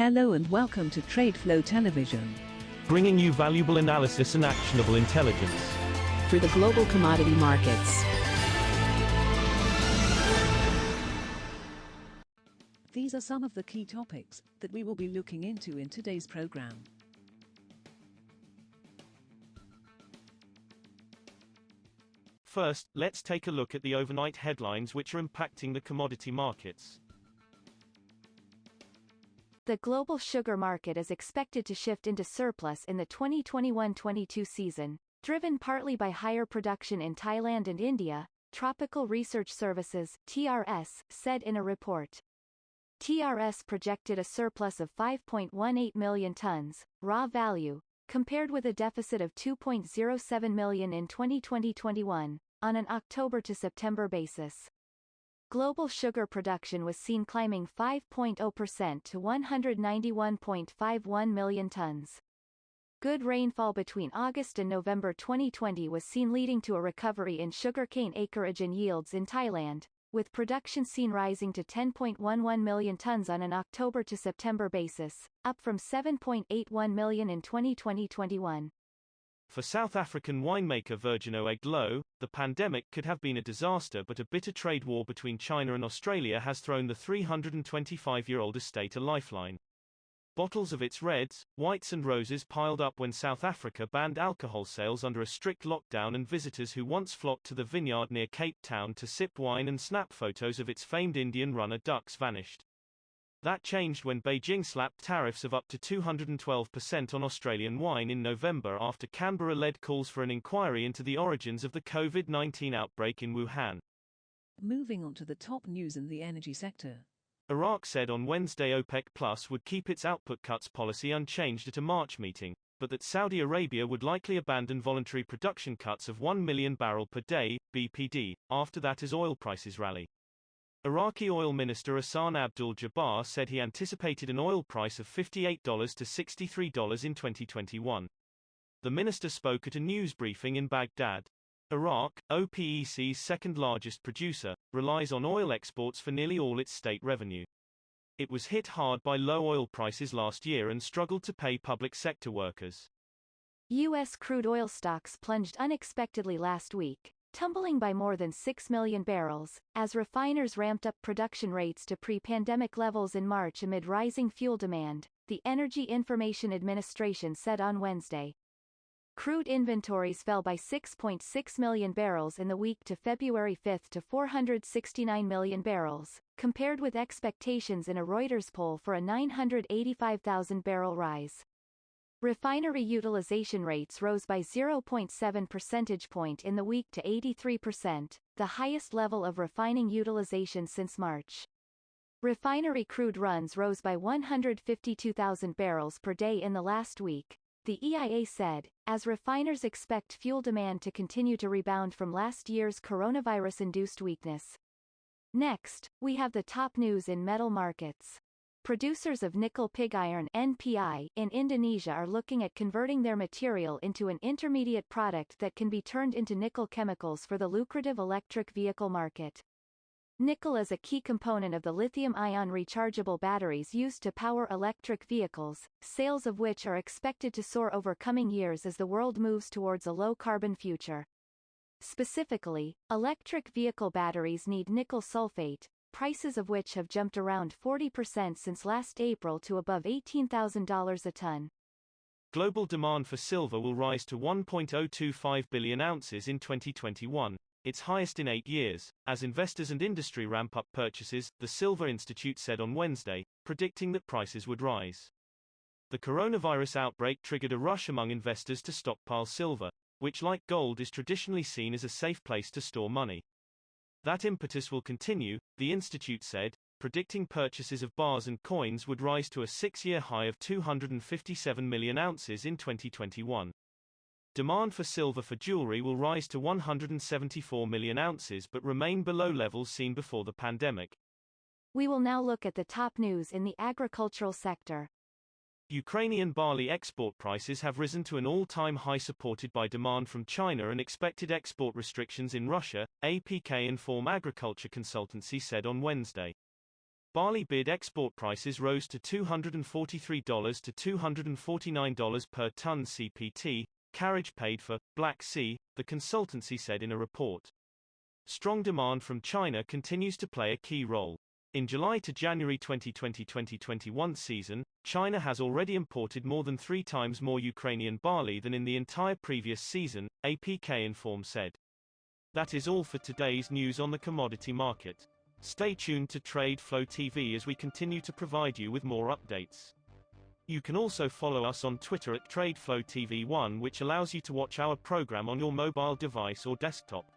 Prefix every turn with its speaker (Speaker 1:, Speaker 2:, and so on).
Speaker 1: Hello and welcome to TradeFlow Television,
Speaker 2: bringing you valuable analysis and actionable intelligence
Speaker 3: through the global commodity markets.
Speaker 1: These are some of the key topics that we will be looking into in today's program.
Speaker 2: First, let's take a look at the overnight headlines which are impacting the commodity markets.
Speaker 4: The global sugar market is expected to shift into surplus in the 2021-22 season, driven partly by higher production in Thailand and India, Tropical Research Services (TRS) said in a report. TRS projected a surplus of 5.18 million tons, raw value, compared with a deficit of 2.07 million in 2020-21, on an October to September basis. Global sugar production was seen climbing 5.0% to 191.51 million tons. Good rainfall between August and November 2020 was seen leading to a recovery in sugarcane acreage and yields in Thailand, with production seen rising to 10.11 million tons on an October to September basis, up from 7.81 million in 2020-21.
Speaker 2: For South African winemaker Agri, the pandemic could have been a disaster, but a bitter trade war between China and Australia has thrown the 325-year-old estate a lifeline. Bottles of its reds, whites and roses piled up when South Africa banned alcohol sales under a strict lockdown, and visitors who once flocked to the vineyard near Cape Town to sip wine and snap photos of its famed Indian runner ducks vanished. That changed when Beijing slapped tariffs of up to 212% on Australian wine in November after Canberra led calls for an inquiry into the origins of the COVID-19 outbreak in Wuhan.
Speaker 1: Moving on to the top news in the energy sector.
Speaker 2: Iraq said on Wednesday OPEC Plus would keep its output cuts policy unchanged at a March meeting, but that Saudi Arabia would likely abandon voluntary production cuts of 1 million barrel per day, BPD, after that as oil prices rally. Iraqi Oil Minister Hassan Abdul-Jabbar said he anticipated an oil price of $58 to $63 in 2021. The minister spoke at a news briefing in Baghdad. Iraq, OPEC's second-largest producer, relies on oil exports for nearly all its state revenue. It was hit hard by low oil prices last year and struggled to pay public sector workers.
Speaker 4: U.S. crude oil stocks plunged unexpectedly last week, tumbling by more than 6 million barrels, as refiners ramped up production rates to pre-pandemic levels in March amid rising fuel demand, the Energy Information Administration said on Wednesday. Crude inventories fell by 6.6 million barrels in the week to February 5 to 469 million barrels, compared with expectations in a Reuters poll for a 985,000 barrel rise. Refinery utilization rates rose by 0.7 percentage point in the week to 83%, the highest level of refining utilization since March. Refinery crude runs rose by 152,000 barrels per day in the last week, the EIA said, as refiners expect fuel demand to continue to rebound from last year's coronavirus-induced weakness. Next, we have the top news in metal markets. Producers of nickel pig iron (NPI) in Indonesia are looking at converting their material into an intermediate product that can be turned into nickel chemicals for the lucrative electric vehicle market. Nickel is a key component of the lithium-ion rechargeable batteries used to power electric vehicles, sales of which are expected to soar over coming years as the world moves towards a low-carbon future. Specifically, electric vehicle batteries need nickel sulfate, prices of which have jumped around 40% since last April to above $18,000 a ton.
Speaker 2: Global demand for silver will rise to 1.025 billion ounces in 2021, its highest in 8 years, as investors and industry ramp up purchases, the Silver Institute said on Wednesday, predicting that prices would rise. The coronavirus outbreak triggered a rush among investors to stockpile silver, which, like gold, is traditionally seen as a safe place to store money. That impetus will continue, the institute said, predicting purchases of bars and coins would rise to a 6-year high of 257 million ounces in 2021. Demand for silver for jewelry will rise to 174 million ounces but remain below levels seen before the pandemic.
Speaker 4: We will now look at the top news in the agricultural sector.
Speaker 2: Ukrainian barley export prices have risen to an all-time high supported by demand from China and expected export restrictions in Russia, APK Inform agriculture consultancy said on Wednesday. Barley bid export prices rose to $243 to $249 per ton CPT, carriage paid for Black Sea, the consultancy said in a report. Strong demand from China continues to play a key role. In July to January 2020-2021 season, China has already imported more than 3 times more Ukrainian barley than in the entire previous season, APK Inform said. That is all for today's news on the commodity market. Stay tuned to TradeFlow TV as we continue to provide you with more updates. You can also follow us on Twitter at TradeFlow TV1, which allows you to watch our program on your mobile device or desktop.